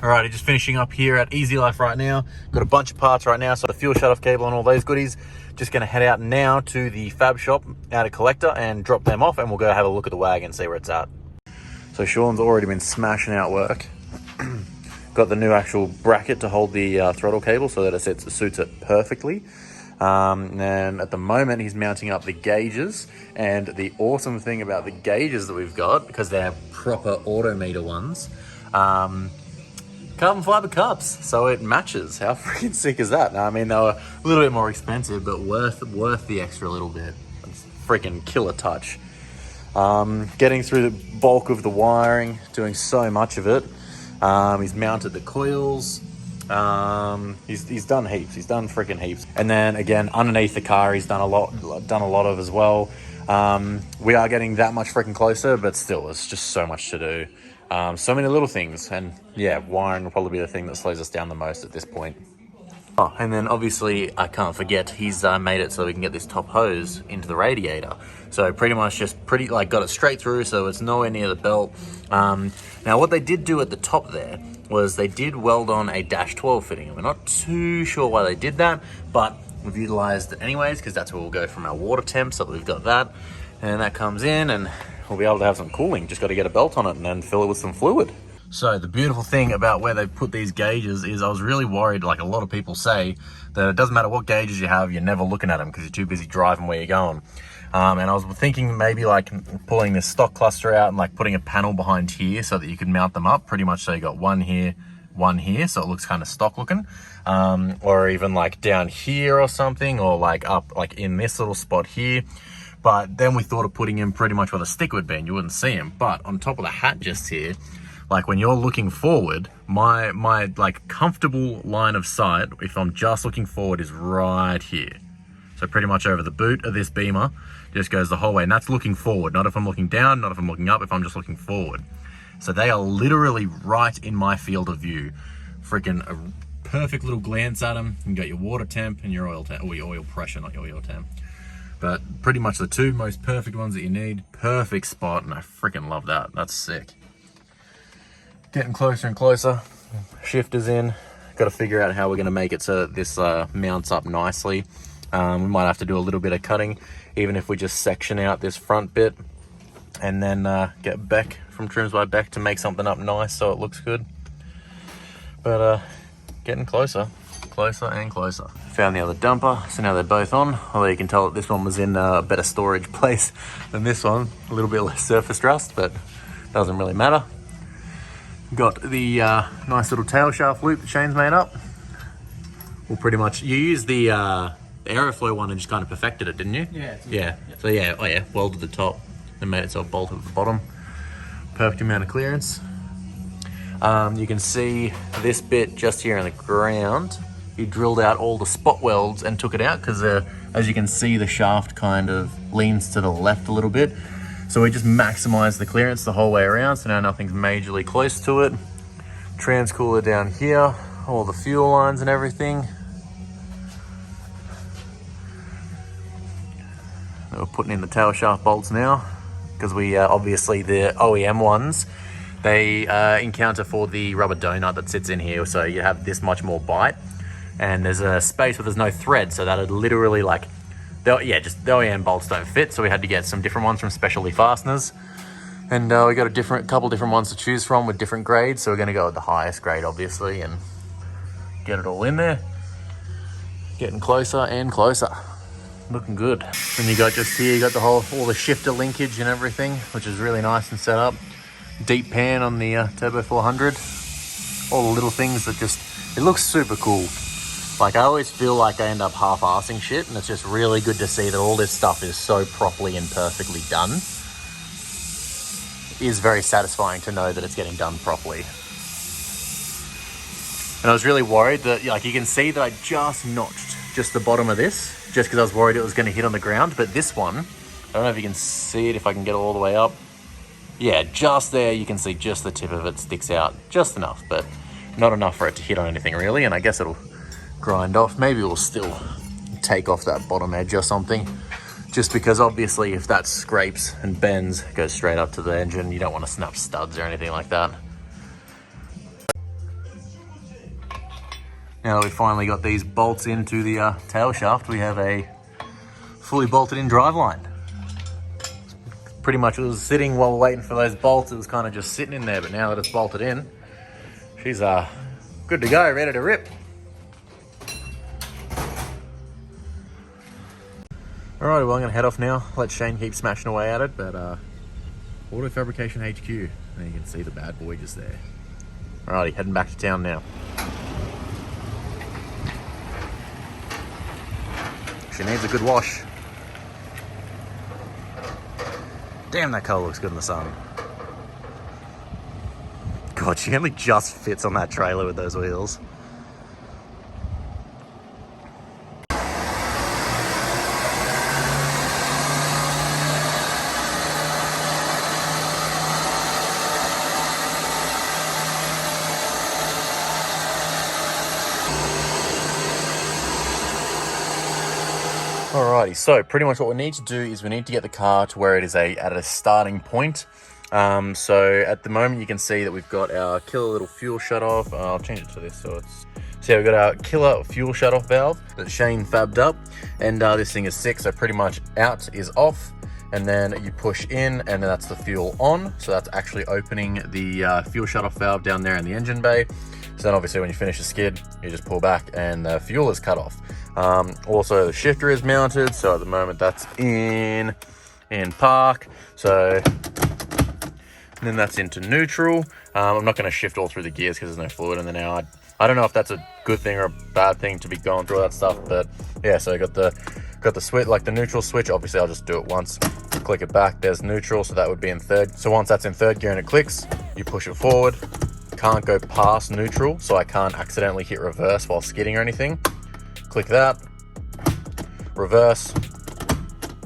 Alrighty, just finishing up here at Easy Life right now. Got a bunch of parts right now, so the fuel shut-off cable and all those goodies. Just going to head out now to the fab shop out at Collector and drop them off, and we'll go have a look at the wagon, see where it's at. So Sean's already been smashing out work. Got the new actual bracket to hold the throttle cable so that it suits it perfectly. And at the moment he's mounting up the gauges, and the awesome thing about the gauges that we've got, because they're proper autometer ones, carbon fiber cups, so it matches. How freaking sick is that? Now, I mean, they were a little bit more expensive, but worth the extra little bit. It's freaking killer touch. Getting through the bulk of the wiring, doing so much of it. He's mounted the coils. He's done heaps. He's done freaking heaps. And then again, underneath the car, he's done a lot of as well. We are getting that much freaking closer, but still, it's just so much to do. So many little things, and yeah, wiring will probably be the thing that slows us down the most at this point. Oh, and then obviously I can't forget he's made it so we can get this top hose into the radiator. So pretty much just got it straight through, so it's nowhere near the belt. Now what they did do at the top there was they did weld on a -12 fitting, and we're not too sure why they did that, but we've utilized it anyways because that's where we'll go from our water temp. So we've got that, and that comes in, and we'll be able to have some cooling. Just got to get a belt on it and then fill it with some fluid. So the beautiful thing about where they put these gauges is I was really worried, like a lot of people say, that it doesn't matter what gauges you have, you're never looking at them because you're too busy driving where you're going. And I was thinking maybe like pulling this stock cluster out and like putting a panel behind here so that you could mount them up pretty much. So you got one here, so it looks kind of stock looking. Or even like down here or something, or like up like in this little spot here. But then we thought of putting in pretty much where the stick would be, and you wouldn't see him. But on top of the hat just here, like when you're looking forward, my like comfortable line of sight, if I'm just looking forward, is right here. So pretty much over the boot of this Beamer, just goes the whole way. And that's looking forward, not if I'm looking down, not if I'm looking up, if I'm just looking forward. So they are literally right in my field of view. Freaking a perfect little glance at them. You got your water temp and your oil temp, or your oil pressure, not your oil temp. But pretty much the two most perfect ones that you need. Perfect spot, and I freaking love that. That's sick. Getting closer and closer. Shifters in. Got to figure out how we're going to make it so that this mounts up nicely. We might have to do a little bit of cutting, even if we just section out this front bit, and then get Beck from Trims by Beck to make something up nice so it looks good. But getting closer and closer. Found the other dumper, so now they're both on. Although you can tell that this one was in a better storage place than this one. A little bit less surface rust, but doesn't really matter. Got the nice little tail shaft loop the chain's made up. Well, pretty much, you used the Aeroflow one and just kind of perfected it, didn't you? Yeah. Yeah. So yeah, welded the top and made it so it bolted at the bottom. Perfect amount of clearance. You can see this bit just here on the ground. He drilled out all the spot welds and took it out because as you can see, the shaft kind of leans to the left a little bit. So we just maximized the clearance the whole way around, so now nothing's majorly close to it. Transcooler down here, all the fuel lines and everything. We're putting in the tail shaft bolts now because we obviously the OEM ones, they encounter for the rubber donut that sits in here, so you have this much more bite, and there's a space where there's no thread, so that would literally like, just the OEM bolts don't fit, so we had to get some different ones from Specialty Fasteners, and we got a couple different ones to choose from with different grades, so we're going to go with the highest grade obviously and get it all in there. Getting closer and closer. Looking good. And you got just here, you got all the shifter linkage and everything, which is really nice and set up. Deep pan on the Turbo 400. All the little things that it looks super cool. Like I always feel like I end up half-assing shit, and it's just really good to see that all this stuff is so properly and perfectly done. It is very satisfying to know that it's getting done properly. And I was really worried that, like, you can see that I just notched just the bottom of this, just because I was worried it was going to hit on the ground. But this one, I don't know if you can see it, if I can get it all the way up. Yeah, just there, you can see just the tip of it sticks out just enough, but not enough for it to hit on anything really. And I guess it'll grind off. Maybe we'll still take off that bottom edge or something, just because obviously if that scrapes and bends, it goes straight up to the engine. You don't want to snap studs or anything like that. Now that we finally got these bolts into the tail shaft, we have a fully bolted in driveline. Pretty much it was sitting while we're waiting for those bolts. It was kind of just sitting in there, but now that it's bolted in, she's good to go, ready to rip. Alright, well I'm going to head off now, let Shane keep smashing away at it, but Auto Fabrication HQ, and you can see the bad boy just there. Alrighty, heading back to town now. She needs a good wash. Damn, that car looks good in the sun. God, she only just fits on that trailer with those wheels. Alrighty, so pretty much what we need to do is we need to get the car to where it is at a starting point. So at the moment you can see that we've got our killer little fuel shut-off. I'll change it to this so it's... So yeah, we've got our killer fuel shut-off valve that Shane fabbed up, and this thing is 6, so pretty much out is off, and then you push in and then that's the fuel on. So that's actually opening the fuel shut-off valve down there in the engine bay. So then obviously when you finish the skid, you just pull back and the fuel is cut off. Also the shifter is mounted, so at the moment that's in park. So then that's into neutral. I'm not going to shift all through the gears because there's no fluid in there now. I don't know if that's a good thing or a bad thing to be going through all that stuff, but yeah, so I got the switch, like the neutral switch. Obviously I'll just do it once, click it back, there's neutral, so that would be in third. So once that's in third gear and it clicks, you push it forward. Can't go past neutral, so I can't accidentally hit reverse while skidding or anything. Click that, reverse,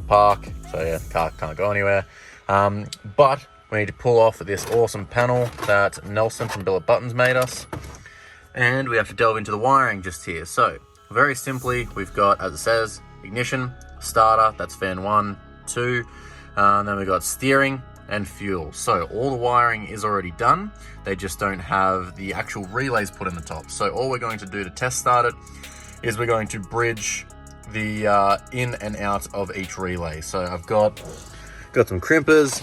park. So yeah, car can't go anywhere. But we need to pull off this awesome panel that Nelson from Billet Buttons made us. And we have to delve into the wiring just here. So very simply, we've got, as it says, ignition, starter, that's fan 1, 2. And then we've got steering and fuel. So all the wiring is already done. They just don't have the actual relays put in the top. So all we're going to do to test start it is we're going to bridge the in and out of each relay. So I've got some crimpers,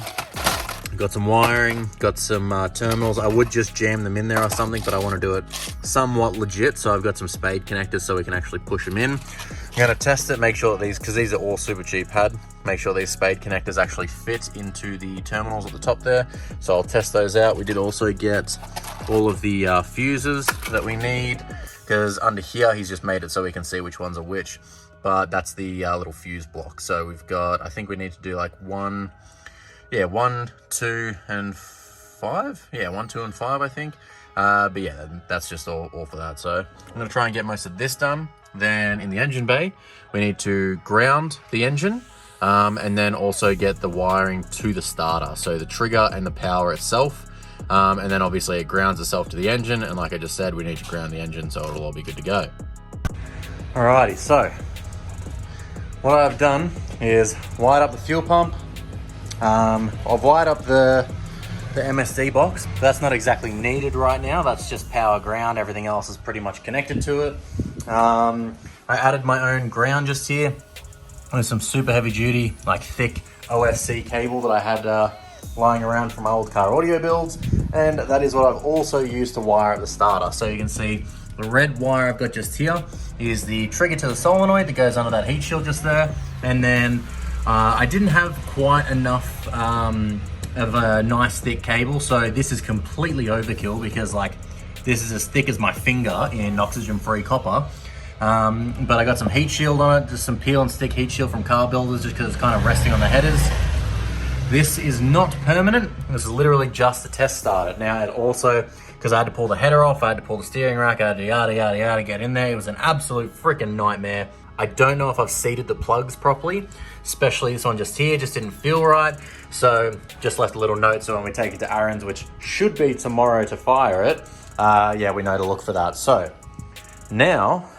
got some wiring, got some terminals. I would just jam them in there or something, but I want to do it somewhat legit. So I've got some spade connectors so we can actually push them in. I'm going to test it, make sure that because these are all super cheap had, make sure these spade connectors actually fit into the terminals at the top there. So I'll test those out. We did also get all of the fuses that we need, because under here he's just made it so we can see which ones are which, but that's the little fuse block. So we've got, I think we need to do like 1, 2, and 5. Yeah, 1, 2, and 5, I think. But yeah, that's just all for that. So I'm going to try and get most of this done. Then in the engine bay, we need to ground the engine, and then also get the wiring to the starter. So the trigger and the power itself. And then obviously it grounds itself to the engine. And like I just said, we need to ground the engine so it'll all be good to go. Alrighty, so what I've done is wired up the fuel pump. I've wired up the MSD box. That's not exactly needed right now. That's just power ground. Everything else is pretty much connected to it. I added my own ground just here with some super heavy duty, like thick OSC cable that I had lying around from my old car audio builds. And that is what I've also used to wire up the starter. So you can see the red wire I've got just here is the trigger to the solenoid that goes under that heat shield just there. And then I didn't have quite enough of a nice thick cable, so this is completely overkill because like this is as thick as my finger in oxygen-free copper. But I got some heat shield on it, just some peel and stick heat shield from car builders, just because it's kind of resting on the headers. This is not permanent. This is literally just to test start it. Now it also, because I had to pull the header off, I had to pull the steering rack, I had to yada yada yada get in there. It was an absolute freaking nightmare. I don't know if I've seated the plugs properly, especially this one just here, just didn't feel right. So just left a little note so when we take it to Aaron's, which should be tomorrow to fire it, yeah, we know to look for that. So now,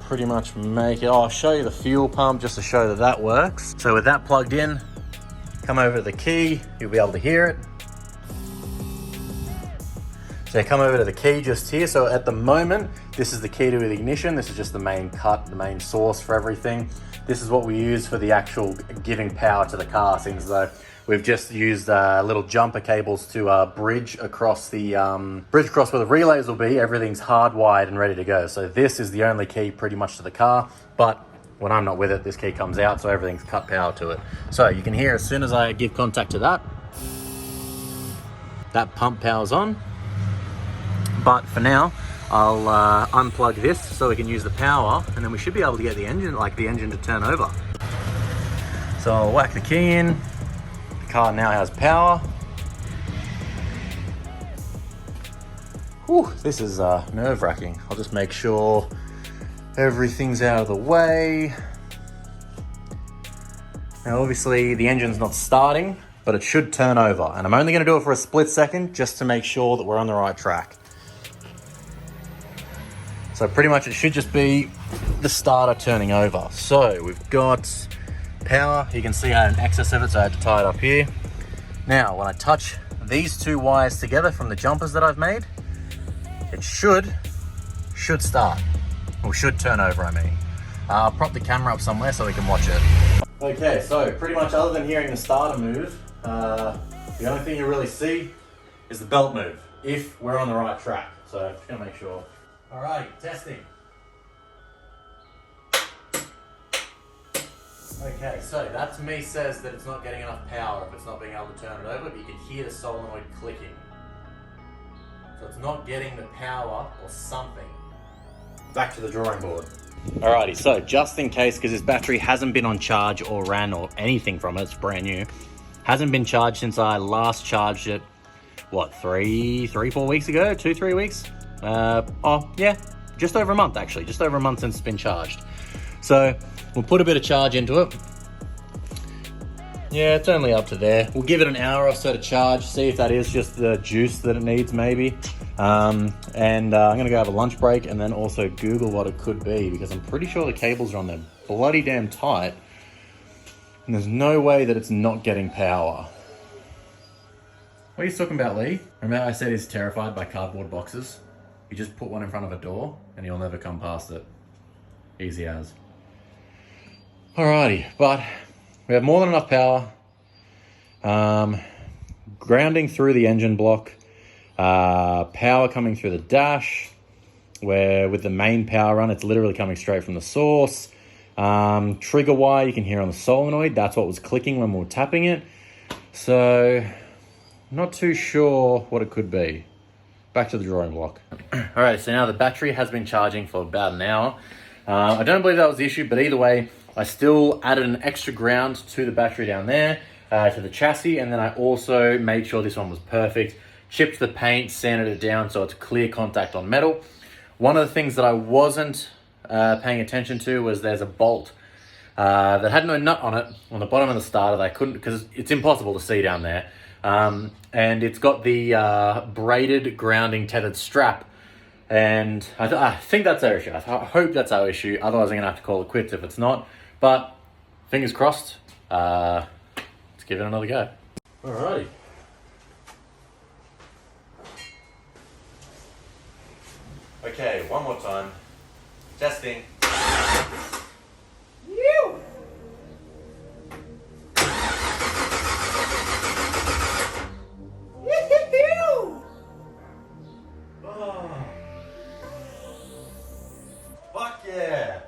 pretty much make it, I'll show you the fuel pump just to show that that works. So with that plugged in, come over to the key, you'll be able to hear it. Yeah, come over to the key just here. So at the moment, this is the key to the ignition. This is just the main cut, the main source for everything. This is what we use for the actual giving power to the car, since though we've just used little jumper cables to bridge across the where the relays will be. Everything's hardwired and ready to go. So this is the only key pretty much to the car, but when I'm not with it, this key comes out, so everything's cut power to it. So you can hear as soon as I give contact to that pump powers on. But for now, I'll unplug this so we can use the power, and then we should be able to get the engine to turn over. So I'll whack the key in. The car now has power. Whew, this is nerve-wracking. I'll just make sure everything's out of the way. Now obviously the engine's not starting, but it should turn over. And I'm only gonna do it for a split second just to make sure that we're on the right track. So pretty much it should just be the starter turning over. So we've got power. You can see I had an excess of it, so I had to tie it up here. Now, when I touch these two wires together from the jumpers that I've made, it should start, or should turn over, I mean. I'll prop the camera up somewhere so we can watch it. Okay, so pretty much other than hearing the starter move, the only thing you really see is the belt move, if we're on the right track. So just gonna make sure. Alrighty, testing. Okay, so that to me says that it's not getting enough power if it's not being able to turn it over, but you can hear the solenoid clicking. So it's not getting the power or something. Back to the drawing board. Alrighty, so just in case, because this battery hasn't been on charge or ran or anything from it, it's brand new. Hasn't been charged since I last charged it, what, 4 weeks ago? 2-3 weeks? Oh yeah, just over a month actually, just over a month since it's been charged. So we'll put a bit of charge into it. Yeah, it's only up to there. We'll give it an hour or so to charge, see if that is just the juice that it needs maybe. I'm gonna go have a lunch break and then also Google what it could be, because I'm pretty sure the cables are on there bloody damn tight and there's no way that it's not getting power. What are you talking about, Lee? Remember I said he's terrified by cardboard boxes? You just put one in front of a door and he'll never come past it. Easy as. Alrighty, but we have more than enough power. Grounding through the engine block. Power coming through the dash, where with the main power run, it's literally coming straight from the source. Trigger wire you can hear on the solenoid. That's what was clicking when we were tapping it. So, not too sure what it could be. Back to the drawing block. All right, so now the battery has been charging for about an hour. I don't believe that was the issue, but either way, I still added an extra ground to the battery down there, to the chassis, and then I also made sure this one was perfect. Chipped the paint, sanded it down so it's clear contact on metal. One of the things that I wasn't paying attention to was there's a bolt that had no nut on it on the bottom of the starter that I couldn't, because it's impossible to see down there. And it's got the braided grounding tethered strap, and I think that's our issue. I hope that's our issue, otherwise I'm gonna have to call it quits if it's not, but fingers crossed. Let's give it another go. Alrighty. Okay, one more time. Testing. Ew. Oh. Fuck yeah.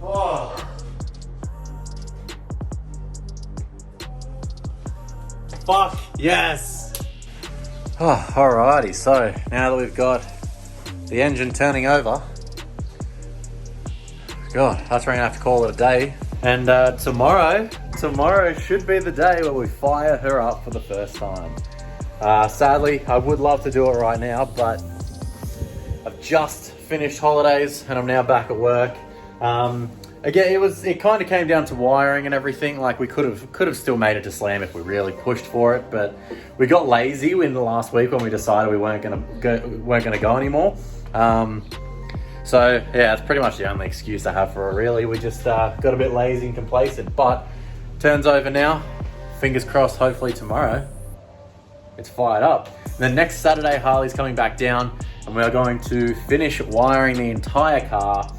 Oh. Fuck yes. Oh, alrighty, so now that we've got the engine turning over, God, that's where I'm gonna have to call it a day. And tomorrow should be the day where we fire her up for the first time. Sadly, I would love to do it right now, but I've just finished holidays and I'm now back at work. Again, it kind of came down to wiring and everything. Like we could have still made it to slam if we really pushed for it, but we got lazy in the last week when we decided we weren't gonna go anymore. So yeah, that's pretty much the only excuse I have for it really. We just got a bit lazy and complacent, but turns over now. Fingers crossed, hopefully tomorrow it's fired up. And then next Saturday, Harley's coming back down and we are going to finish wiring the entire car.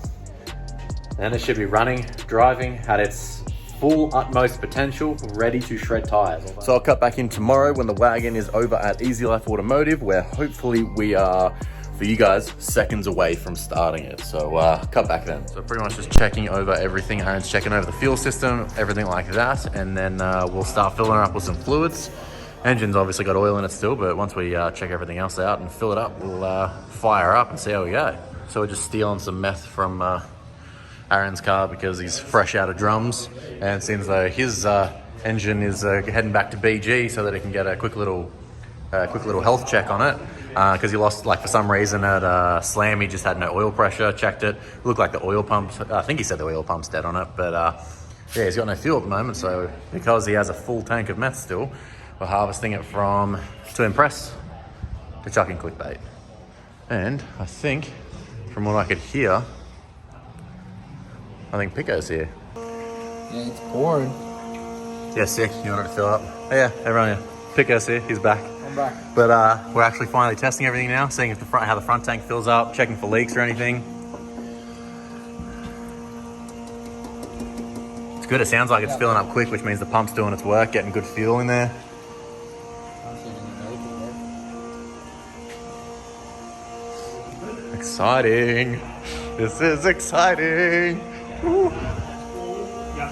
Then it should be running, driving at its full utmost potential, ready to shred tires. So I'll cut back in tomorrow when the wagon is over at Easy Life Automotive, where hopefully we are, for you guys, seconds away from starting it. So cut back then. So pretty much just checking over everything. Aaron's checking over the fuel system, everything like that. And then we'll start filling her up with some fluids. Engine's obviously got oil in it still, but once we check everything else out and fill it up, we'll fire up and see how we go. So we're just stealing some meth from Aaron's car because he's fresh out of drums, and seems though his engine is heading back to BG so that he can get a quick little health check on it, because he lost, like, for some reason at Slam he just had no oil pressure. Checked it, looked like the oil pump, I think he said the oil pump's dead on it, but yeah, he's got no fuel at the moment. So because he has a full tank of meth still, we're harvesting it to impress to chuck in CLIK-B8. And I think from what I could hear, I think Pico's here. Yeah, it's pouring. Yeah, sick. You wanted to fill up? Oh yeah, everyone here. Pico's here, he's back. I'm back. But we're actually finally testing everything now, seeing if how the front tank fills up, checking for leaks or anything. It's good, it sounds like it's filling up quick, which means the pump's doing its work, getting good fuel in there. Exciting. This is exciting. Woo. Yeah.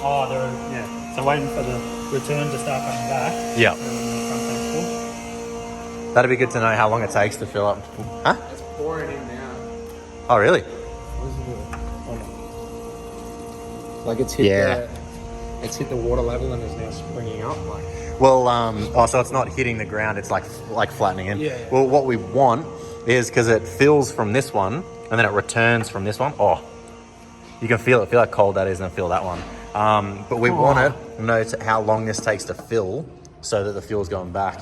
Oh, yeah. So waiting for the return to start coming back. Yeah. Front tank's full. That'd be good to know how long it takes to fill up. Huh? It's pouring in now. Oh, really? Like it's hit Yeah. it's hit the water level and is now springing up. Like. Well, oh, so it's not hitting the ground, it's like flattening in. Yeah. Well, what we want is, because it fills from this one and then it returns from this one. Oh, you can feel it. Feel how cold that is, and feel that one. But we want to know how long this takes to fill, so that the fuel's going back.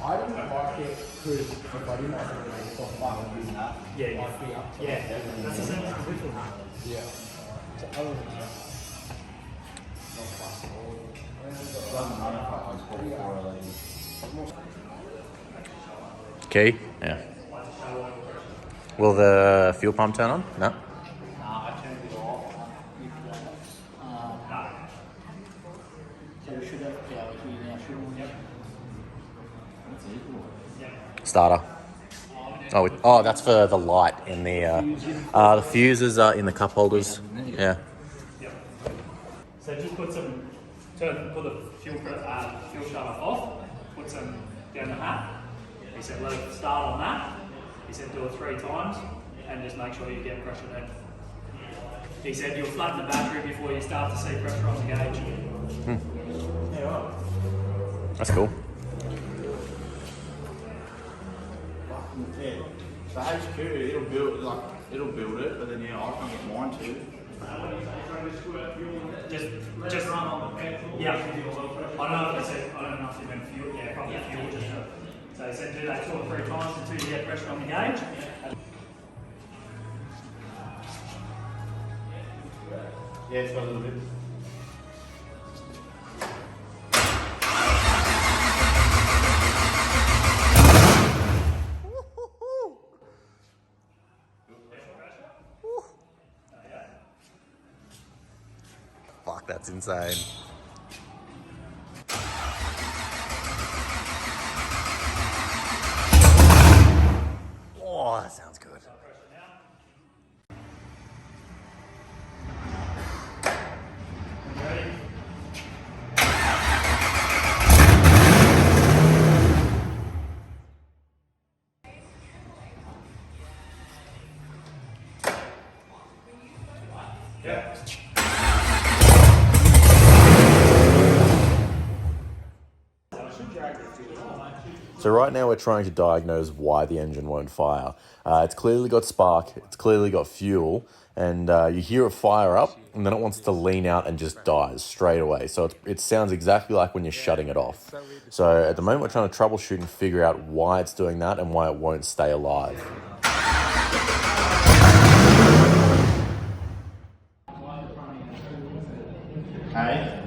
I don't like it because the body might be so far than that. Yeah. Yeah. That's the same as the little one. Yeah. So other than that, Key? Yeah. Will the fuel pump turn on? No? I turned it off. So we should have, we now should. Yep. Starter. Oh, that's for the light in the fuses are in the cup holders. Yeah. Yep. So just put the fuel shut off, put some down the hat. He said let it start on that. He said do it 3 times and just make sure you get pressure there. He said you'll flatten the battery before you start to see pressure on the gauge. Yeah, right. That's cool. Yeah, the HQ it'll build it, but then yeah, I can't get mine too. Just run on the petrol. Yeah. I don't know if they meant fuel. Yeah, probably fuel. So he said do that 2 or 3 times until you get pressure on the gauge. Yeah, it's got a little bit. Fuck, that's insane. Oh, that sounds good. So right now we're trying to diagnose why the engine won't fire. It's clearly got spark, it's clearly got fuel, and you hear it fire up, and then it wants to lean out and just dies straight away. So it sounds exactly like when you're shutting it off. So at the moment we're trying to troubleshoot and figure out why it's doing that and why it won't stay alive. Hey?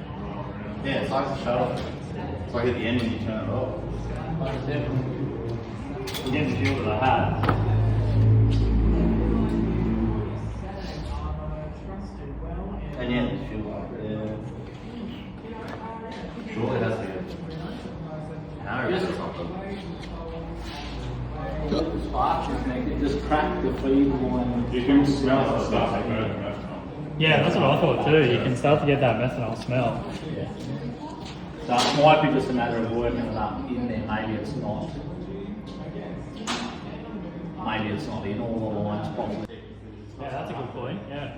Yes. it's like a shuttle. It's like at the end when you turn it off. Again, the fuel that I had. And yeah, the fuel like yeah. Surely it has to be arrows or something. Just crack the feed line. You can smell the stuff like that. Yeah, that's what I thought too. You can start to get that methanol smell. Yeah. So it might be just a matter of working it up in there. Maybe it's not. Maybe it's not in all the lines properly. Yeah, that's a good point. Yeah.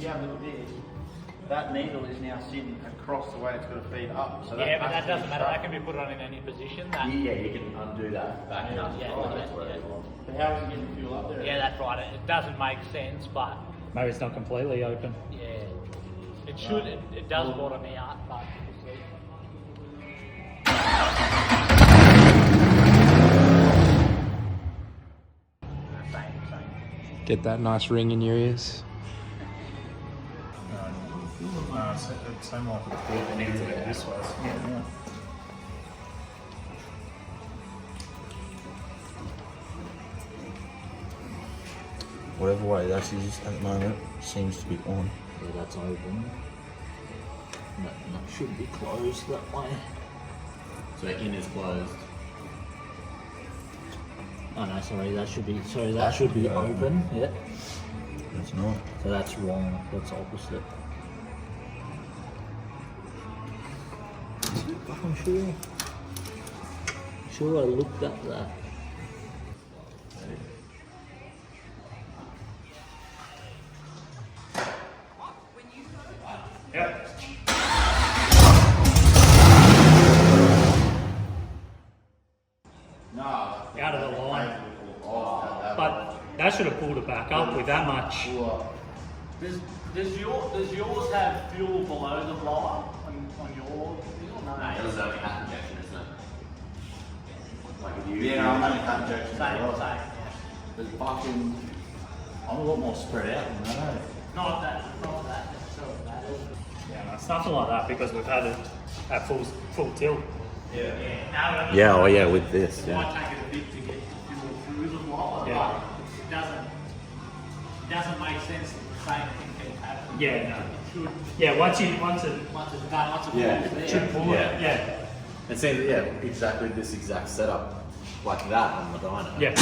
Yeah, look there. That needle is now sitting across the way it's got to feed up. So Yeah, but that doesn't matter. That can be put on in any position. That, Yeah, you can undo that back Yeah, up. yeah, Oh, yeah, that's where yeah. it belongs. But how is it getting fuel up there? yeah, that's right. It doesn't make sense, but Maybe it's not completely open. yeah, it should. It does bottom out, but we'll see. Same. Get that nice ring in your ears. No, it's same like it needs to go this way. Yeah. Whatever way that is at the moment seems to be on. Yeah, that's open. That should be closed that way. So in is closed. Oh no, sorry. That should be. Sorry, that should be open. Yeah. It's not. So that's wrong. That's opposite. I'm sure. Sure, I looked at that. Yep. No. Out of the line. Oh, But that should have pulled it back up with that much. Does yours have fuel below the blower on your? No, it was only half injection, isn't it? Like if you. Yeah, I'm only cutting jokes. Same. Yeah. There's fucking. I'm a lot more spread out than that. Eh? Not that necessarily that. Yeah, no, something like that because we've had it at full tilt. Yeah. Yeah, oh yeah, with this. It might take it a bit to get fuel through the blower. Yeah. But it doesn't make sense that the same thing keeps happening. Yeah, no. It should. Yeah, once it Once it's done, once it's Yeah. there. should pull Yeah. it. Yeah. And see, yeah, exactly this exact setup, like that on the dyno. Yeah.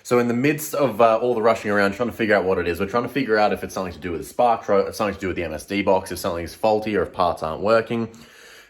So in the midst of all the rushing around trying to figure out what it is, we're trying to figure out if it's something to do with the spark, something to do with the MSD box, if something's faulty or if parts aren't working.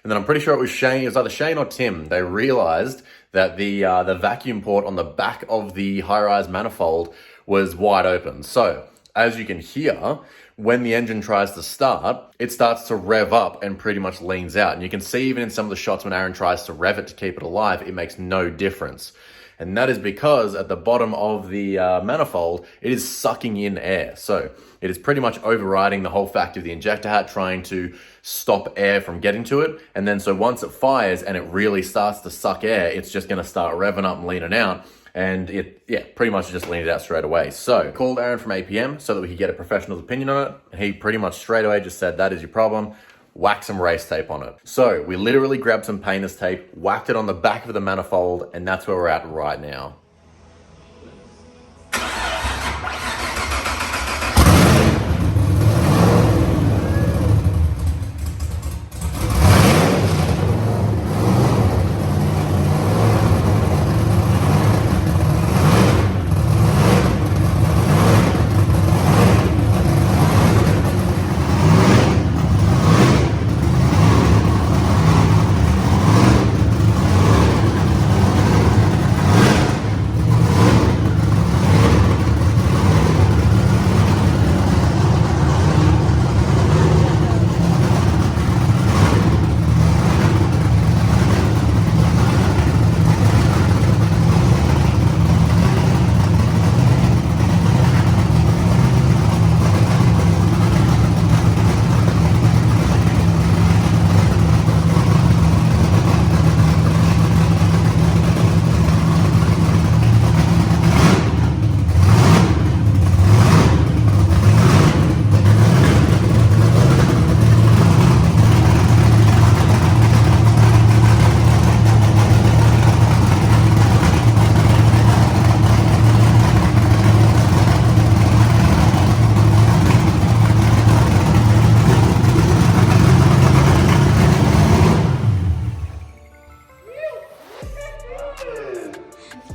And then I'm pretty sure it was Shane, it was either Shane or Tim. They realized that the vacuum port on the back of the high-rise manifold was wide open. So as you can hear, when the engine tries to start, it starts to rev up and pretty much leans out. And you can see even in some of the shots when Aaron tries to rev it to keep it alive, it makes no difference. And that is because at the bottom of the manifold, it is sucking in air. So it is pretty much overriding the whole fact of the injector hat, trying to stop air from getting to it. And then so once it fires and it really starts to suck air, it's just going to start revving up and leaning out. And it, yeah, pretty much just leaned out straight away. So called Aaron from APM so that we could get a professional's opinion on it. And he pretty much straight away just said, that is your problem. Whack some race tape on it. So we literally grabbed some painter's tape, whacked it on the back of the manifold, and that's where we're at right now.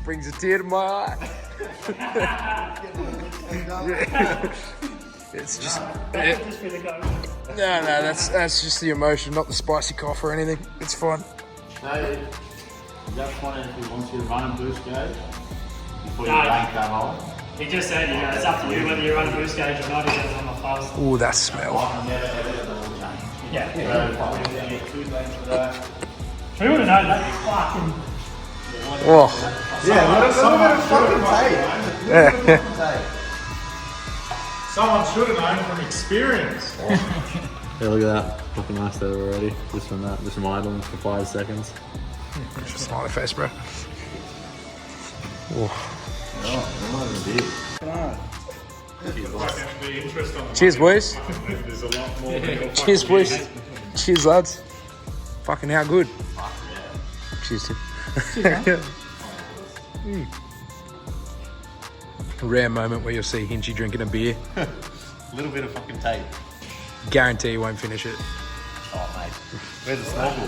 Brings a tear to my eye. It's just Just for the go. no, that's just the emotion, not the spicy cough or anything. It's fine. Dave, is that funny if he wants you to run and boost gauge before you No. rank that hole? He just said, you know, it's up to you whether you run a boost gauge or not. He says I'm not fast. Ooh, that smell. I've never ever done the change. Yeah. So, we're going to get 2 lengths for that. Who would have known that? Fucking. Oh, Yeah, what a fucking tape. Someone should have known from experience. Hey, look at that. Looking nice there already. Just from that. Just from idling for 5 seconds. just a smiley face, bro. The interest on the Cheers, boys. There's a lot more than your Cheers, fucking boys. Cheers, lads. Fucking how good. Cheers, Tim. A rare moment where you'll see Hinchy drinking a beer. A little bit of fucking tape. Guarantee you won't finish it. Oh, mate. Where's the snowball?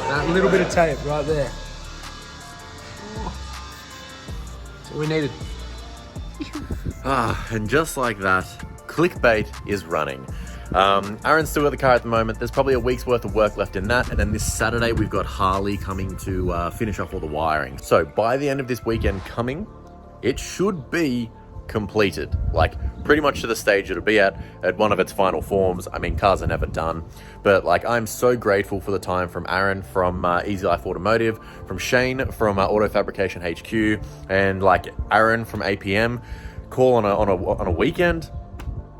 That little bit of tape right there. That's what we needed. And just like that, CLIK-B8 is running. Aaron's still got the car at the moment. There's probably a week's worth of work left in that. And then this Saturday, we've got Harley coming to finish off all the wiring. So by the end of this weekend coming, it should be completed. Like pretty much to the stage it'll be at one of its final forms. I mean, cars are never done. But like, I'm so grateful for the time from Aaron from Easy Life Automotive, from Shane from Auto Fabrication HQ, and like Aaron from APM. Call on a weekend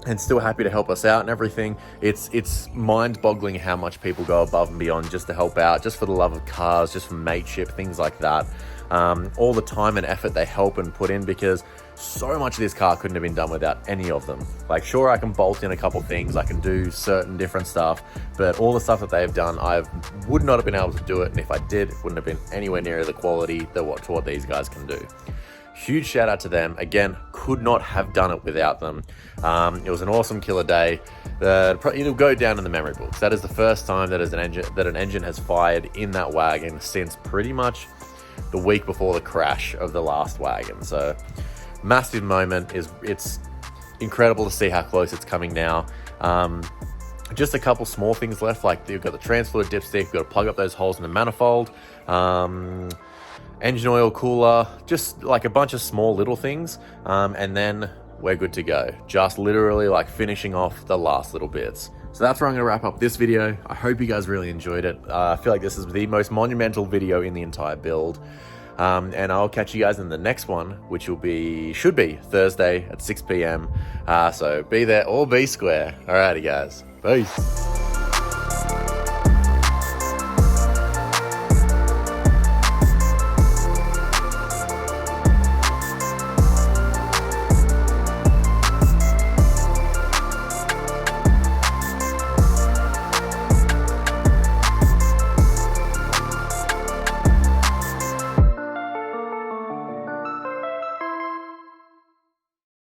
and still happy to help us out and everything. It's mind-boggling how much people go above and beyond just to help out, just for the love of cars, just for mateship, things like that. All the time and effort they help and put in, because so much of this car couldn't have been done without any of them. Like, sure, I can bolt in a couple things, I can do certain different stuff, but all the stuff that they've done, I would not have been able to do it, and if I did, it wouldn't have been anywhere near the quality to what these guys can do. Huge shout out to them. Again, could not have done it without them. It was an awesome killer day. It'll go down in the memory books. That is the first time that an engine has fired in that wagon since pretty much the week before the crash of the last wagon. So massive moment. It's incredible to see how close it's coming now. Just a couple small things left, like you've got the transfer dipstick, you've got to plug up those holes in the manifold. Engine oil cooler, just like a bunch of small little things, and then we're good to go. Just literally like finishing off the last little bits. So that's where I'm going to wrap up this video. I hope you guys really enjoyed it. I feel like this is the most monumental video in the entire build. And I'll catch you guys in the next one, which should be Thursday at 6 p.m. So be there or be square. Alrighty guys, peace.